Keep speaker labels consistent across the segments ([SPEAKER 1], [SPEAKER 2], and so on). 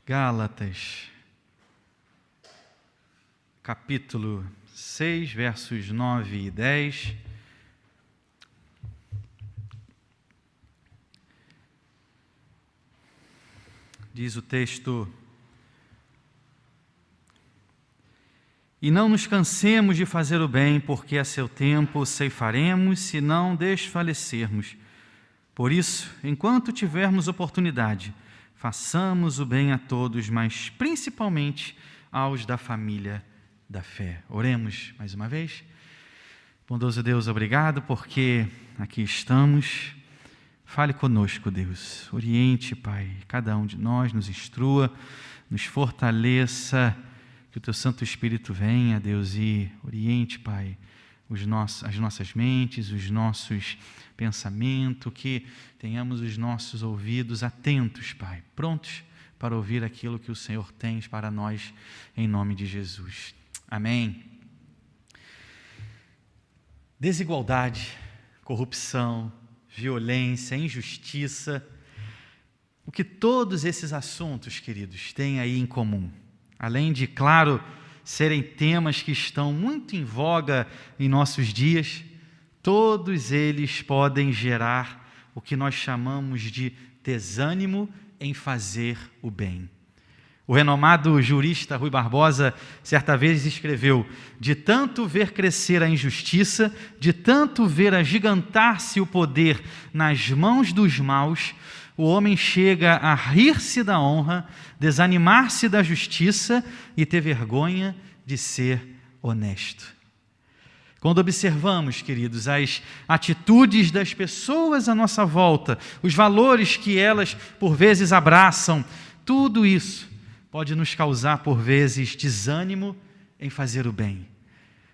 [SPEAKER 1] Gálatas, capítulo 6, versos 9 e 10. Diz o texto: E não nos cansemos de fazer o bem, porque a seu tempo ceifaremos, se não desfalecermos. Por isso, enquanto tivermos oportunidade, façamos o bem a todos, mas principalmente aos da família da fé. Oremos mais uma vez. Bondoso Deus, obrigado porque aqui estamos. Fale conosco, Deus. Oriente, Pai, cada um de nós, nos instrua, nos fortaleça, que o Teu Santo Espírito venha, Deus, e oriente, Pai, as nossas mentes, os nossos pensamentos, que tenhamos os nossos ouvidos atentos, Pai, prontos para ouvir aquilo que o Senhor tem para nós, em nome de Jesus. Amém. Desigualdade, corrupção, violência, injustiça, o que todos esses assuntos, queridos, têm aí em comum? Além de, claro, serem temas que estão muito em voga em nossos dias, todos eles podem gerar o que nós chamamos de desânimo em fazer o bem. O renomado jurista Rui Barbosa, certa vez escreveu: de tanto ver crescer a injustiça, de tanto ver agigantar-se o poder nas mãos dos maus, o homem chega a rir-se da honra, desanimar-se da justiça e ter vergonha de ser honesto. Quando observamos, queridos, as atitudes das pessoas à nossa volta, os valores que elas por vezes abraçam, tudo isso pode nos causar por vezes desânimo em fazer o bem.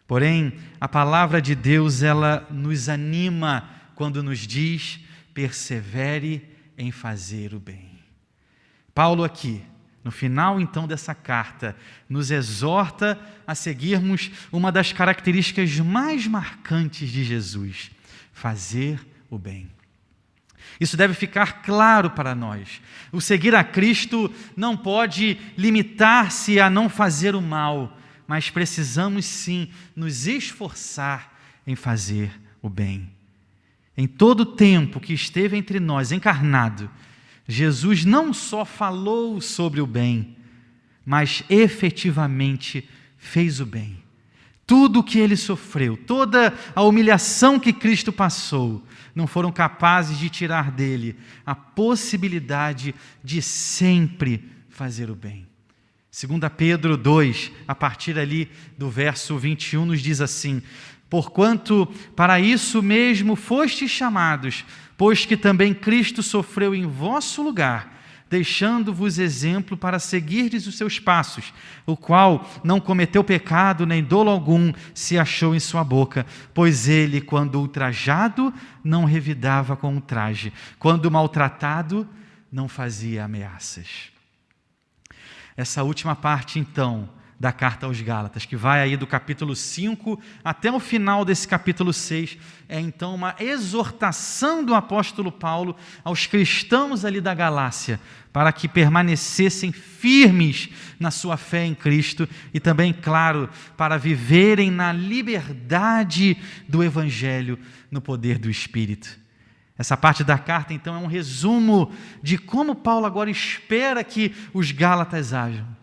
[SPEAKER 1] Porém, a palavra de Deus, ela nos anima quando nos diz: persevere em fazer o bem. Paulo aqui, no final então dessa carta, nos exorta a seguirmos uma das características mais marcantes de Jesus: fazer o bem. Isso deve ficar claro para nós. O seguir a Cristo não pode limitar-se a não fazer o mal, mas precisamos sim nos esforçar em fazer o bem. Em todo o tempo que esteve entre nós encarnado, Jesus não só falou sobre o bem, mas efetivamente fez o bem. Tudo o que ele sofreu, toda a humilhação que Cristo passou, não foram capazes de tirar dele a possibilidade de sempre fazer o bem. 2 Pedro 2, a partir ali do verso 21, nos diz assim: porquanto para isso mesmo fostes chamados, pois que também Cristo sofreu em vosso lugar, deixando-vos exemplo para seguirdes os seus passos, o qual não cometeu pecado, nem dolo algum se achou em sua boca, pois ele, quando ultrajado, não revidava com ultraje, quando maltratado, não fazia ameaças. Essa última parte, então, da carta aos Gálatas, que vai aí do capítulo 5 até o final desse capítulo 6, é então uma exortação do apóstolo Paulo aos cristãos ali da Galácia, para que permanecessem firmes na sua fé em Cristo e também, claro, para viverem na liberdade do Evangelho, no poder do Espírito. Essa parte da carta, então, é um resumo de como Paulo agora espera que os Gálatas ajam.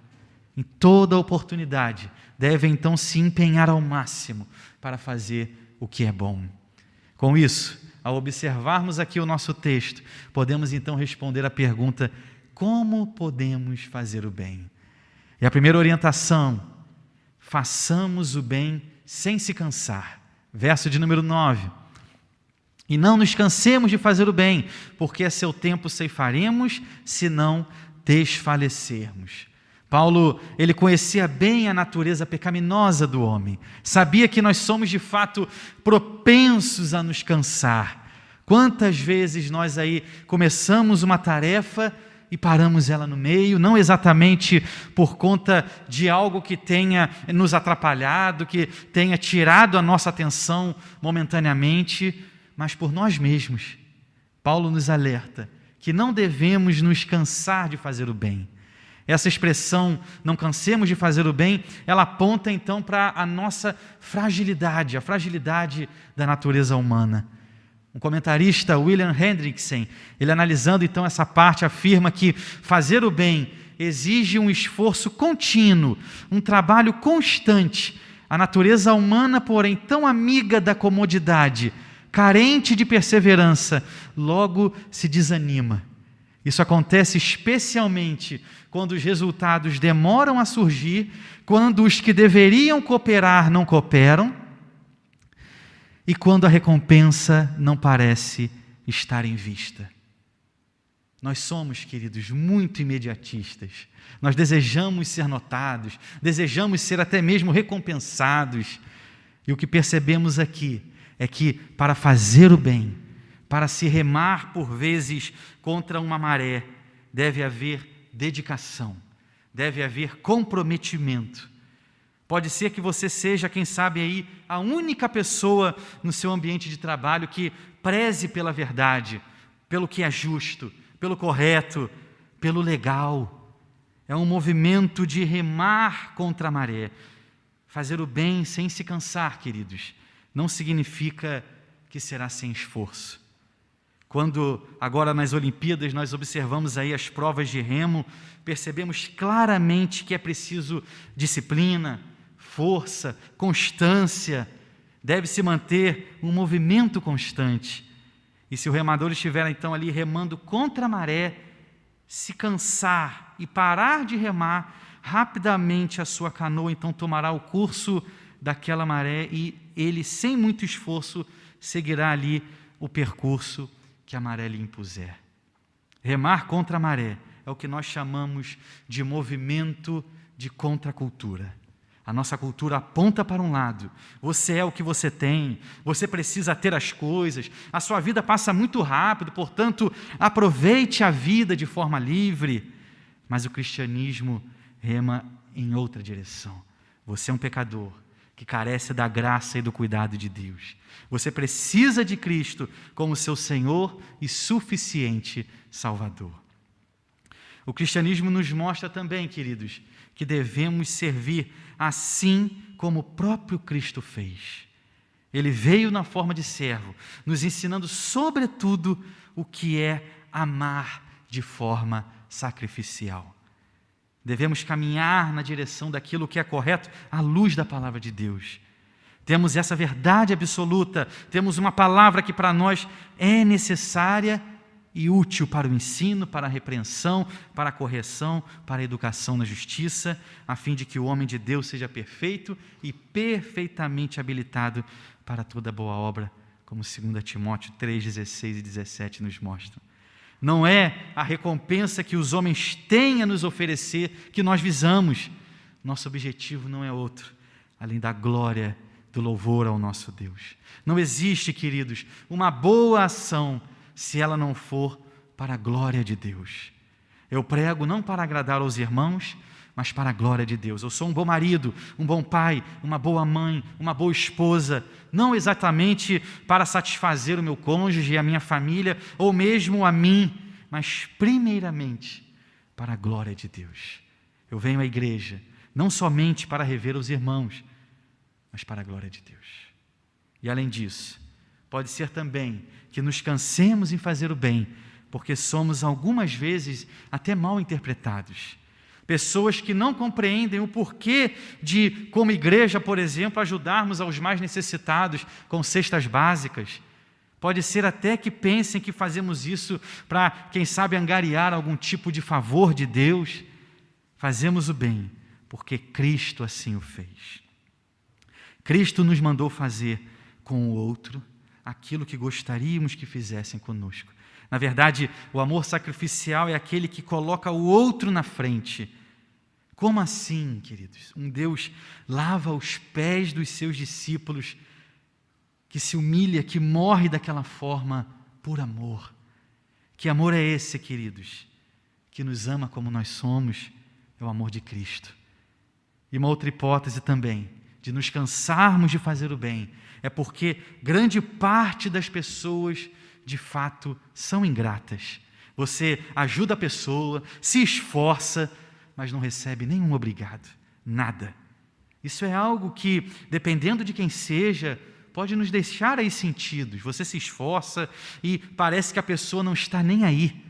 [SPEAKER 1] Em toda oportunidade, devem então se empenhar ao máximo para fazer o que é bom. Com isso, ao observarmos aqui o nosso texto, podemos então responder à pergunta: como podemos fazer o bem? E a primeira orientação: façamos o bem sem se cansar. Verso de número 9. E não nos cansemos de fazer o bem, porque a seu tempo ceifaremos, se não desfalecermos. Paulo, ele conhecia bem a natureza pecaminosa do homem, sabia que nós somos de fato propensos a nos cansar. Quantas vezes nós aí começamos uma tarefa e paramos ela no meio, não exatamente por conta de algo que tenha nos atrapalhado, que tenha tirado a nossa atenção momentaneamente, mas por nós mesmos. Paulo nos alerta que não devemos nos cansar de fazer o bem. Essa expressão, não cansemos de fazer o bem, ela aponta então para a nossa fragilidade, a fragilidade da natureza humana. Um comentarista, William Hendrickson, ele analisando então essa parte, afirma que fazer o bem exige um esforço contínuo, um trabalho constante. A natureza humana, porém, tão amiga da comodidade, carente de perseverança, logo se desanima. Isso acontece especialmente quando os resultados demoram a surgir, quando os que deveriam cooperar não cooperam e quando a recompensa não parece estar em vista. Nós somos, queridos, muito imediatistas. Nós desejamos ser notados, desejamos ser até mesmo recompensados. E o que percebemos aqui é que para fazer o bem, para se remar por vezes contra uma maré, deve haver dedicação, deve haver comprometimento. Pode ser que você seja, quem sabe aí, a única pessoa no seu ambiente de trabalho que preze pela verdade, pelo que é justo, pelo correto, pelo legal. É um movimento de remar contra a maré. Fazer o bem sem se cansar, queridos, não significa que será sem esforço. Quando agora nas Olimpíadas nós observamos aí as provas de remo, percebemos claramente que é preciso disciplina, força, constância, deve-se manter um movimento constante. E se o remador estiver então ali remando contra a maré, se cansar e parar de remar, rapidamente a sua canoa então tomará o curso daquela maré e ele, sem muito esforço, seguirá ali o percurso que a maré lhe impuser. Remar contra a maré é o que nós chamamos de movimento de contracultura. A nossa cultura aponta para um lado. Você é o que você tem, você precisa ter as coisas, a sua vida passa muito rápido, portanto, aproveite a vida de forma livre. Mas o cristianismo rema em outra direção. Você é um pecador que carece da graça e do cuidado de Deus. Você precisa de Cristo como seu Senhor e suficiente Salvador. O cristianismo nos mostra também, queridos, que devemos servir assim como o próprio Cristo fez. Ele veio na forma de servo, nos ensinando sobretudo o que é amar de forma sacrificial. Devemos caminhar na direção daquilo que é correto à luz da palavra de Deus. Temos essa verdade absoluta, temos uma palavra que para nós é necessária e útil para o ensino, para a repreensão, para a correção, para a educação na justiça, a fim de que o homem de Deus seja perfeito e perfeitamente habilitado para toda boa obra, como 2 Timóteo 3, 16 e 17 nos mostram. Não é a recompensa que os homens têm a nos oferecer que nós visamos. Nosso objetivo não é outro, além da glória, do louvor ao nosso Deus. Não existe, queridos, uma boa ação se ela não for para a glória de Deus. Eu prego não para agradar aos irmãos, mas para a glória de Deus. Eu sou um bom marido, um bom pai, uma boa mãe, uma boa esposa, não exatamente para satisfazer o meu cônjuge e a minha família, ou mesmo a mim, mas primeiramente para a glória de Deus. Eu venho à igreja não somente para rever os irmãos, mas para a glória de Deus. E além disso, pode ser também que nos cansemos em fazer o bem, porque somos algumas vezes até mal interpretados. Pessoas que não compreendem o porquê de, como igreja, por exemplo, ajudarmos aos mais necessitados com cestas básicas. Pode ser até que pensem que fazemos isso para, quem sabe, angariar algum tipo de favor de Deus. Fazemos o bem porque Cristo assim o fez. Cristo nos mandou fazer com o outro aquilo que gostaríamos que fizessem conosco. Na verdade, o amor sacrificial é aquele que coloca o outro na frente. Como assim, queridos? Um Deus lava os pés dos seus discípulos, que se humilha, que morre daquela forma por amor. Que amor é esse, queridos? Que nos ama como nós somos, é o amor de Cristo. E uma outra hipótese também, de nos cansarmos de fazer o bem, é porque grande parte das pessoas, de fato, são ingratas. Você ajuda a pessoa, se esforça, mas não recebe nenhum obrigado, nada. Isso é algo que, dependendo de quem seja, pode nos deixar aí sentidos. Você se esforça e parece que a pessoa não está nem aí.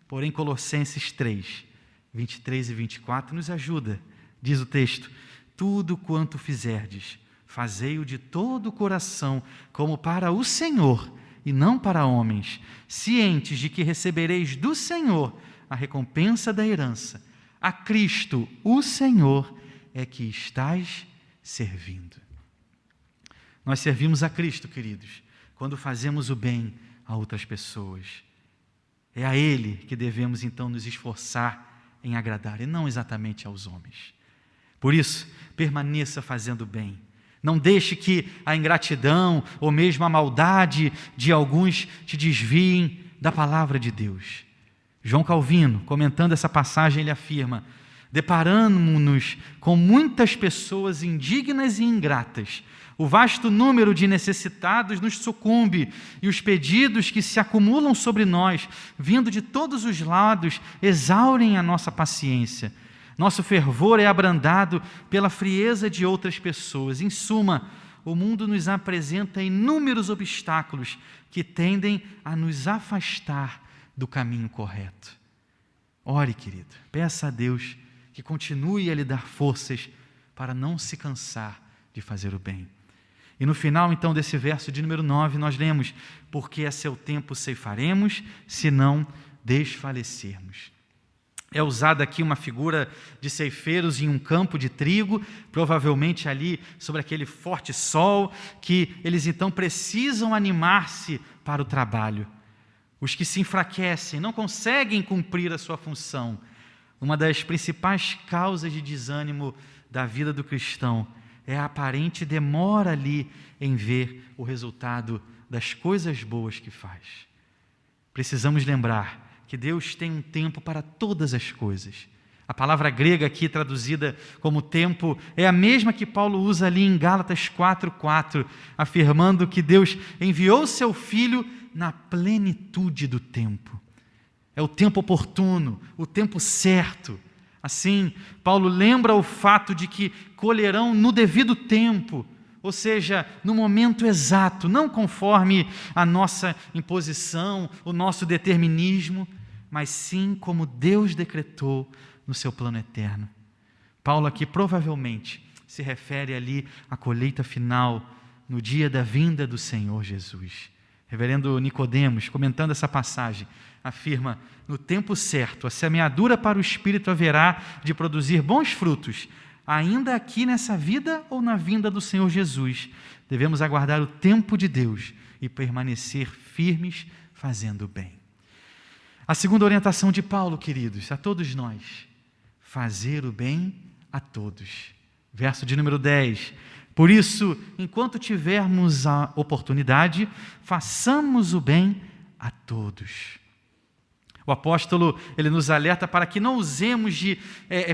[SPEAKER 1] Porém, Colossenses 3, 23 e 24 nos ajuda. Diz o texto: tudo quanto fizerdes, fazei-o de todo o coração, como para o Senhor, e não para homens, cientes de que recebereis do Senhor a recompensa da herança. A Cristo, o Senhor, é que estais servindo. Nós servimos a Cristo, queridos, quando fazemos o bem a outras pessoas. É a Ele que devemos então nos esforçar em agradar, e não exatamente aos homens. Por isso, permaneça fazendo bem. Não deixe que a ingratidão ou mesmo a maldade de alguns te desviem da palavra de Deus. João Calvino, comentando essa passagem, ele afirma: deparamos-nos com muitas pessoas indignas e ingratas. O vasto número de necessitados nos sucumbe e os pedidos que se acumulam sobre nós, vindo de todos os lados, exaurem a nossa paciência. Nosso fervor é abrandado pela frieza de outras pessoas. Em suma, o mundo nos apresenta inúmeros obstáculos que tendem a nos afastar do caminho correto. Ore, querido, peça a Deus que continue a lhe dar forças para não se cansar de fazer o bem. E no final, então, desse verso de número 9, nós lemos: porque a seu tempo ceifaremos, se não desfalecermos. É usada aqui uma figura de ceifeiros em um campo de trigo, provavelmente ali sobre aquele forte sol, que eles então precisam animar-se para o trabalho. Os que se enfraquecem, não conseguem cumprir a sua função. Uma das principais causas de desânimo da vida do cristão é a aparente demora ali em ver o resultado das coisas boas que faz. Precisamos lembrar que Deus tem um tempo para todas as coisas. A palavra grega aqui traduzida como tempo é a mesma que Paulo usa ali em Gálatas 4:4, afirmando que Deus enviou seu Filho na plenitude do tempo. É o tempo oportuno, o tempo certo. Assim, Paulo lembra o fato de que colherão no devido tempo, ou seja, no momento exato, não conforme a nossa imposição, o nosso determinismo, mas sim como Deus decretou no seu plano eterno. Paulo aqui provavelmente se refere ali à colheita final, no dia da vinda do Senhor Jesus. Reverendo Nicodemos, comentando essa passagem, afirma: no tempo certo, a semeadura para o Espírito haverá de produzir bons frutos, ainda aqui nessa vida ou na vinda do Senhor Jesus. Devemos aguardar o tempo de Deus e permanecer firmes fazendo o bem. A segunda orientação de Paulo, queridos, a todos nós: fazer o bem a todos. Verso de número 10. Por isso, enquanto tivermos a oportunidade, façamos o bem a todos. O apóstolo, ele nos alerta para que não usemos de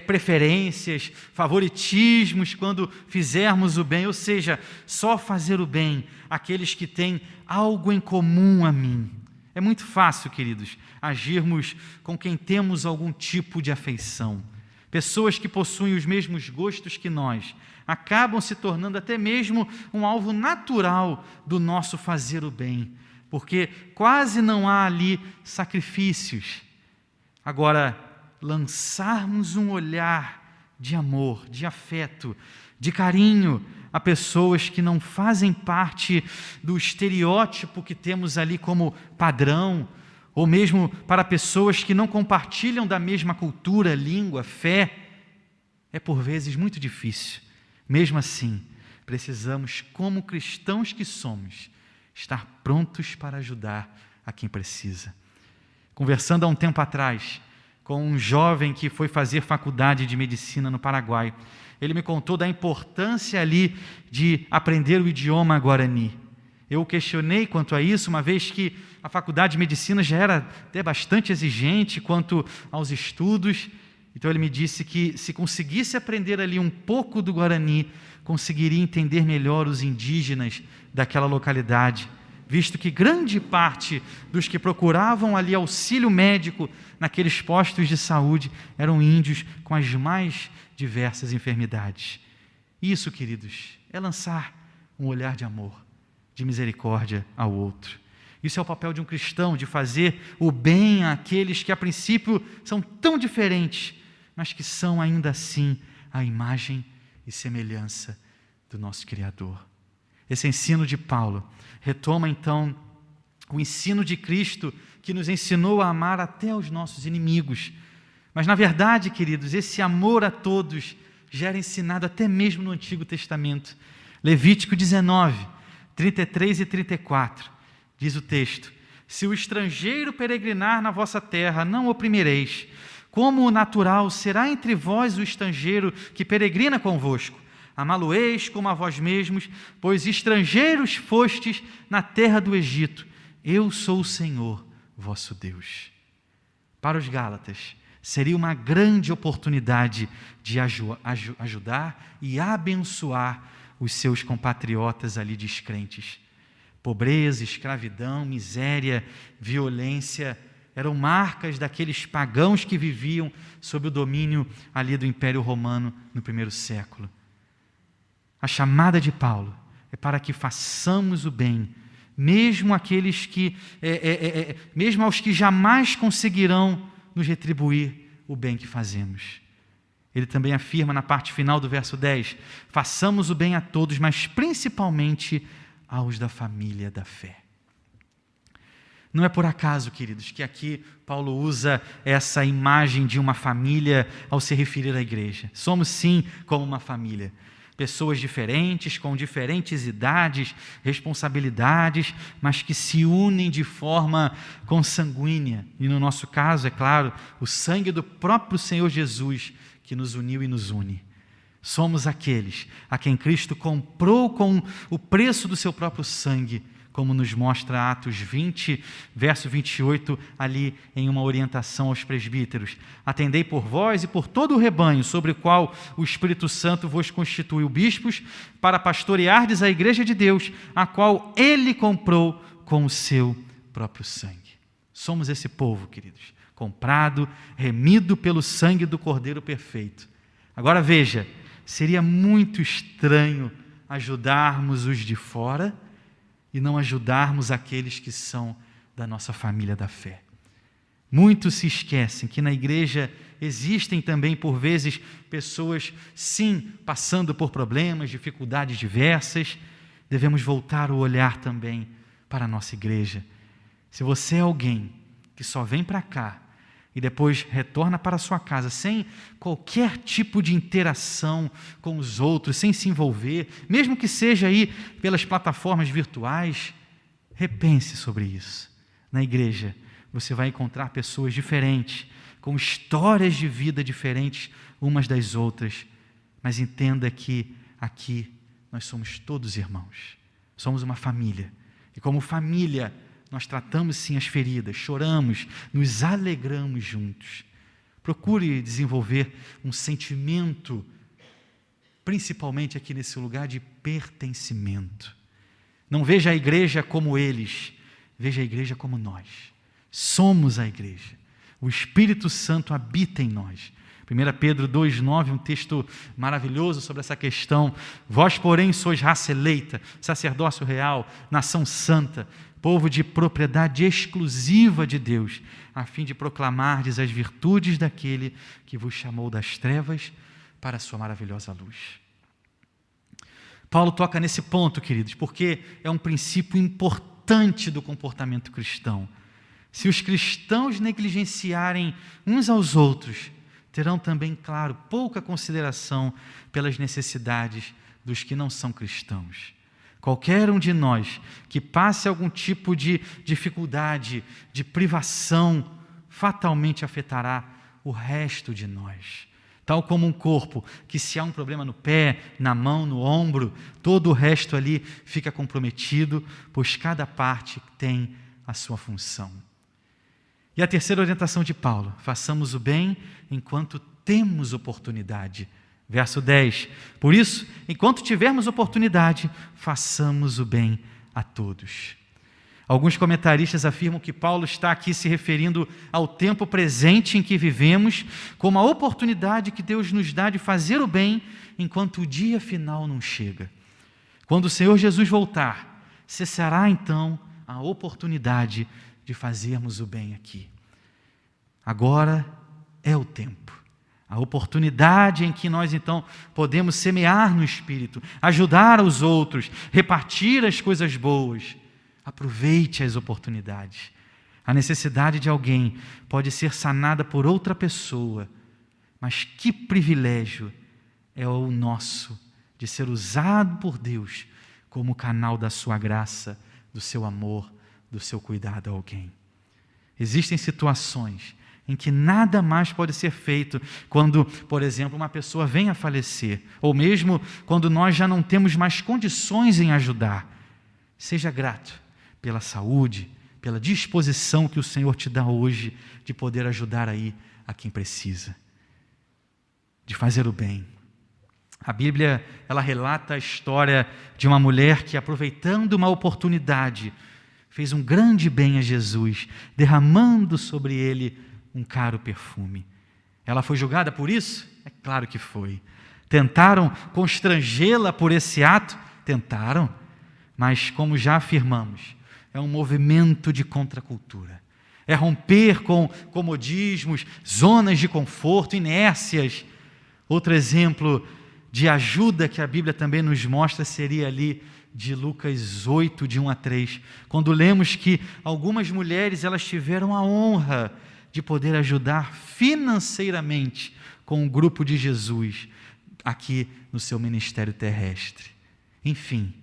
[SPEAKER 1] preferências, favoritismos quando fizermos o bem, ou seja, só fazer o bem àqueles que têm algo em comum a mim. É muito fácil, queridos, agirmos com quem temos algum tipo de afeição. Pessoas que possuem os mesmos gostos que nós acabam se tornando até mesmo um alvo natural do nosso fazer o bem, porque quase não há ali sacrifícios. Agora, lançarmos um olhar de amor, de afeto, de carinho a pessoas que não fazem parte do estereótipo que temos ali como padrão, ou mesmo para pessoas que não compartilham da mesma cultura, língua, fé, é por vezes muito difícil. Mesmo assim, precisamos, como cristãos que somos, estar prontos para ajudar a quem precisa. Conversando há um tempo atrás com um jovem que foi fazer faculdade de medicina no Paraguai, ele me contou da importância ali de aprender o idioma guarani. Eu questionei quanto a isso, uma vez que a faculdade de medicina já era até bastante exigente quanto aos estudos. Então ele me disse que se conseguisse aprender ali um pouco do Guarani, conseguiria entender melhor os indígenas daquela localidade, visto que grande parte dos que procuravam ali auxílio médico naqueles postos de saúde eram índios com as mais diversas enfermidades. Isso, queridos, é lançar um olhar de amor, de misericórdia ao outro. Isso é o papel de um cristão, de fazer o bem àqueles que a princípio são tão diferentes, mas que são ainda assim a imagem e semelhança do nosso Criador. Esse ensino de Paulo retoma então o ensino de Cristo, que nos ensinou a amar até os nossos inimigos. Mas na verdade, queridos, esse amor a todos já era ensinado até mesmo no Antigo Testamento. Levítico 19, 33 e 34, diz o texto: se o estrangeiro peregrinar na vossa terra, não o oprimireis. Como o natural será entre vós o estrangeiro que peregrina convosco. Amá-lo-eis como a vós mesmos, pois estrangeiros fostes na terra do Egito. Eu sou o Senhor, vosso Deus. Para os Gálatas, seria uma grande oportunidade de ajudar e abençoar os seus compatriotas ali descrentes. Pobreza, escravidão, miséria, violência eram marcas daqueles pagãos que viviam sob o domínio ali do Império Romano no primeiro século. A chamada de Paulo é para que façamos o bem, mesmo aqueles que, mesmo aos que jamais conseguirão nos retribuir o bem que fazemos. Ele também afirma na parte final do verso 10, façamos o bem a todos, mas principalmente aos da família da fé. Não é por acaso, queridos, que aqui Paulo usa essa imagem de uma família ao se referir à igreja. Somos sim como uma família. Pessoas diferentes, com diferentes idades, responsabilidades, mas que se unem de forma consanguínea. E no nosso caso, é claro, o sangue do próprio Senhor Jesus que nos uniu e nos une. Somos aqueles a quem Cristo comprou com o preço do seu próprio sangue, como nos mostra Atos 20, verso 28, ali em uma orientação aos presbíteros. Atendei por vós e por todo o rebanho, sobre o qual o Espírito Santo vos constituiu bispos, para pastoreardes a igreja de Deus, a qual Ele comprou com o seu próprio sangue. Somos esse povo, queridos, comprado, remido pelo sangue do Cordeiro perfeito. Agora veja, seria muito estranho ajudarmos os de fora e não ajudarmos aqueles que são da nossa família da fé. Muitos se esquecem que na igreja existem também, por vezes, pessoas, sim, passando por problemas, dificuldades diversas. Devemos voltar o olhar também para a nossa igreja. Se você é alguém que só vem para cá e depois retorna para a sua casa sem qualquer tipo de interação com os outros, sem se envolver, mesmo que seja aí pelas plataformas virtuais, repense sobre isso. Na igreja, você vai encontrar pessoas diferentes, com histórias de vida diferentes umas das outras, mas entenda que aqui nós somos todos irmãos, somos uma família, e como família, nós tratamos sim as feridas, choramos, nos alegramos juntos. Procure desenvolver um sentimento, principalmente aqui nesse lugar, de pertencimento. Não veja a igreja como eles, veja a igreja como nós. Somos a igreja. O Espírito Santo habita em nós. 1 Pedro 2,9, um texto maravilhoso sobre essa questão. Vós, porém, sois raça eleita, sacerdócio real, nação santa, povo de propriedade exclusiva de Deus, a fim de proclamardes as virtudes daquele que vos chamou das trevas para a sua maravilhosa luz. Paulo toca nesse ponto, queridos, porque é um princípio importante do comportamento cristão. Se os cristãos negligenciarem uns aos outros, terão também, claro, pouca consideração pelas necessidades dos que não são cristãos. Qualquer um de nós que passe algum tipo de dificuldade, de privação, fatalmente afetará o resto de nós. Tal como um corpo, que se há um problema no pé, na mão, no ombro, todo o resto ali fica comprometido, pois cada parte tem a sua função. E a terceira orientação de Paulo, façamos o bem enquanto temos oportunidade. Verso 10, por isso, enquanto tivermos oportunidade, façamos o bem a todos. Alguns comentaristas afirmam que Paulo está aqui se referindo ao tempo presente em que vivemos, como a oportunidade que Deus nos dá de fazer o bem enquanto o dia final não chega. Quando o Senhor Jesus voltar, cessará então a oportunidade de fazermos o bem aqui. Agora é o tempo, a oportunidade em que nós então podemos semear no Espírito, ajudar os outros, repartir as coisas boas. Aproveite as oportunidades. A necessidade de alguém pode ser sanada por outra pessoa, mas que privilégio é o nosso de ser usado por Deus como canal da sua graça, do seu amor, do seu cuidado a alguém. Existem situações em que nada mais pode ser feito quando, por exemplo, uma pessoa vem a falecer, ou mesmo quando nós já não temos mais condições em ajudar. Seja grato pela saúde, pela disposição que o Senhor te dá hoje de poder ajudar aí a quem precisa, de fazer o bem. A Bíblia, ela relata a história de uma mulher que, aproveitando uma oportunidade, fez um grande bem a Jesus, derramando sobre ele um caro perfume. Ela foi julgada por isso? É claro que foi. Tentaram constrangê-la por esse ato? Tentaram, mas como já afirmamos, é um movimento de contracultura. É romper com comodismos, zonas de conforto, inércias. Outro exemplo de ajuda que a Bíblia também nos mostra seria ali de Lucas 8, de 1 a 3, quando lemos que algumas mulheres elas tiveram a honra de poder ajudar financeiramente com o grupo de Jesus aqui no seu ministério terrestre. Enfim,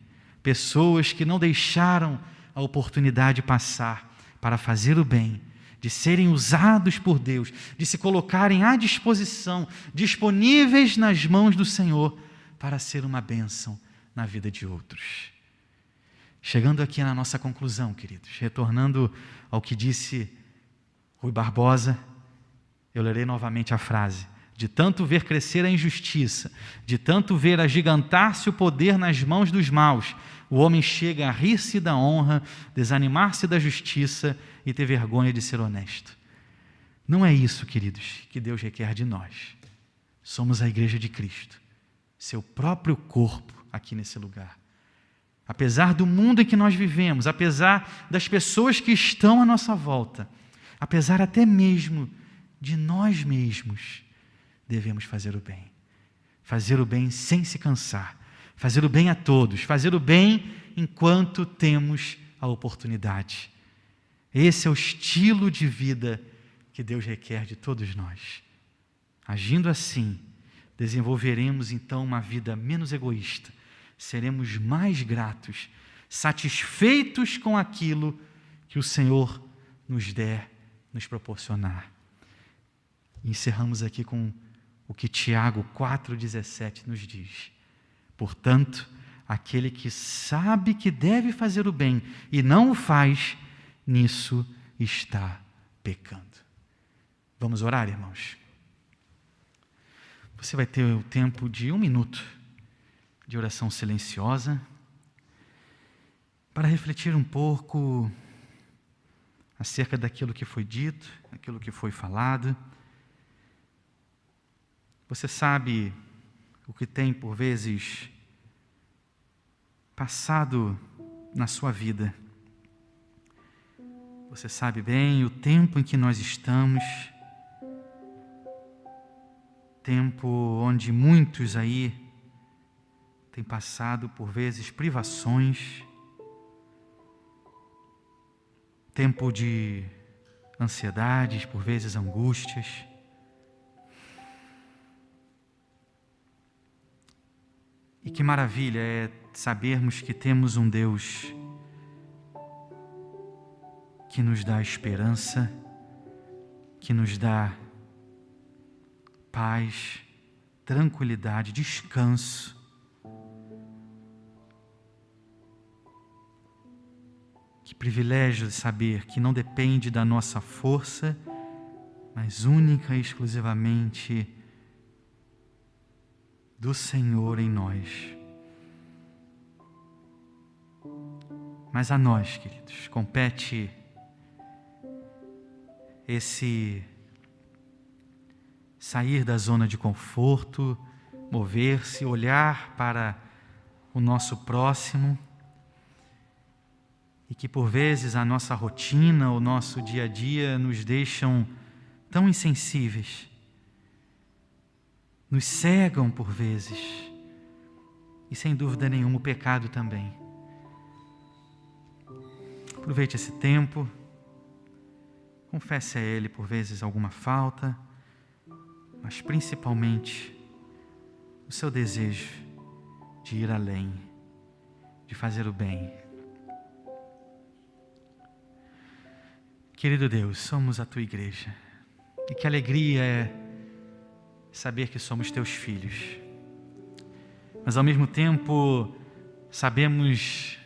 [SPEAKER 1] pessoas que não deixaram a oportunidade passar para fazer o bem, de serem usados por Deus, de se colocarem à disposição, disponíveis nas mãos do Senhor para ser uma bênção na vida de outros. Chegando aqui na nossa conclusão, queridos, retornando ao que disse Rui Barbosa, eu lerei novamente a frase: de tanto ver crescer a injustiça, de tanto ver agigantar-se o poder nas mãos dos maus, o homem chega a rir-se da honra, desanimar-se da justiça e ter vergonha de ser honesto. Não é isso, queridos, que Deus requer de nós. Somos a Igreja de Cristo, seu próprio corpo aqui nesse lugar. Apesar do mundo em que nós vivemos, apesar das pessoas que estão à nossa volta, apesar até mesmo de nós mesmos, devemos fazer o bem. Fazer o bem sem se cansar. Fazer o bem a todos. Fazer o bem enquanto temos a oportunidade. Esse é o estilo de vida que Deus requer de todos nós. Agindo assim, desenvolveremos então uma vida menos egoísta. Seremos mais gratos, satisfeitos com aquilo que o Senhor nos der, nos proporcionar. E encerramos aqui com o que Tiago 4,17 nos diz. Portanto, aquele que sabe que deve fazer o bem e não o faz, nisso está pecando. Vamos orar, irmãos? Você vai ter o tempo de 1 minuto de oração silenciosa para refletir um pouco acerca daquilo que foi dito, daquilo que foi falado. Você sabe o que tem, por vezes, passado na sua vida. Você sabe bem o tempo em que nós estamos, tempo onde muitos aí têm passado, por vezes, privações, tempo de ansiedades, por vezes angústias. E que maravilha é sabermos que temos um Deus que nos dá esperança, que nos dá paz, tranquilidade, descanso. Que privilégio de saber que não depende da nossa força, mas única e exclusivamente do Senhor em nós. Mas a nós, queridos, compete esse sair da zona de conforto, mover-se, olhar para o nosso próximo, e que por vezes a nossa rotina, o nosso dia a dia nos deixam tão insensíveis, nos cegam por vezes, e sem dúvida nenhuma o pecado também. Aproveite esse tempo, confesse a Ele por vezes alguma falta, mas principalmente o seu desejo de ir além, de fazer o bem. Querido Deus, somos a Tua igreja, e que alegria é saber que somos Teus filhos, mas ao mesmo tempo sabemos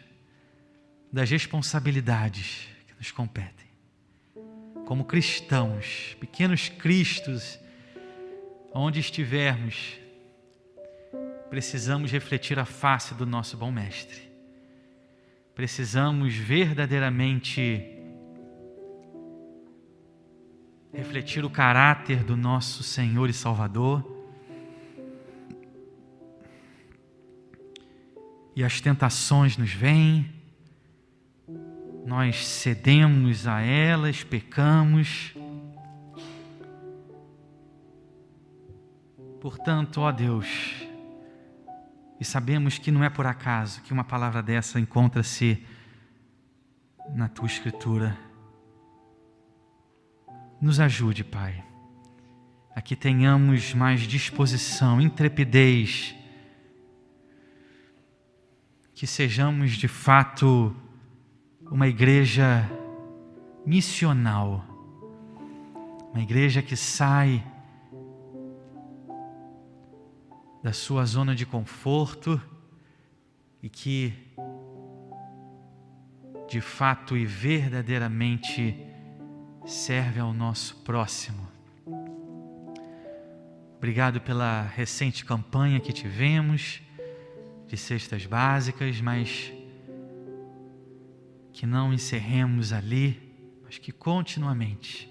[SPEAKER 1] das responsabilidades que nos competem. Como cristãos, pequenos cristos, onde estivermos, precisamos refletir a face do nosso bom Mestre. Precisamos verdadeiramente refletir o caráter do nosso Senhor e Salvador. E as tentações nos vêm, nós cedemos a elas, pecamos. Portanto, ó Deus, e sabemos que não é por acaso que uma palavra dessa encontra-se na Tua Escritura. Nos ajude, Pai, a que tenhamos mais disposição, intrepidez, que sejamos de fato uma igreja missional, uma igreja que sai da sua zona de conforto e que de fato e verdadeiramente serve ao nosso próximo. Obrigado pela recente campanha que tivemos de cestas básicas, mas que não encerremos ali, mas que continuamente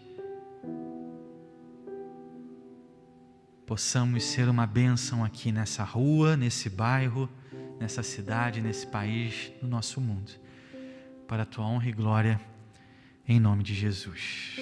[SPEAKER 1] possamos ser uma bênção aqui nessa rua, nesse bairro, nessa cidade, nesse país, no nosso mundo, para a Tua honra e glória, em nome de Jesus.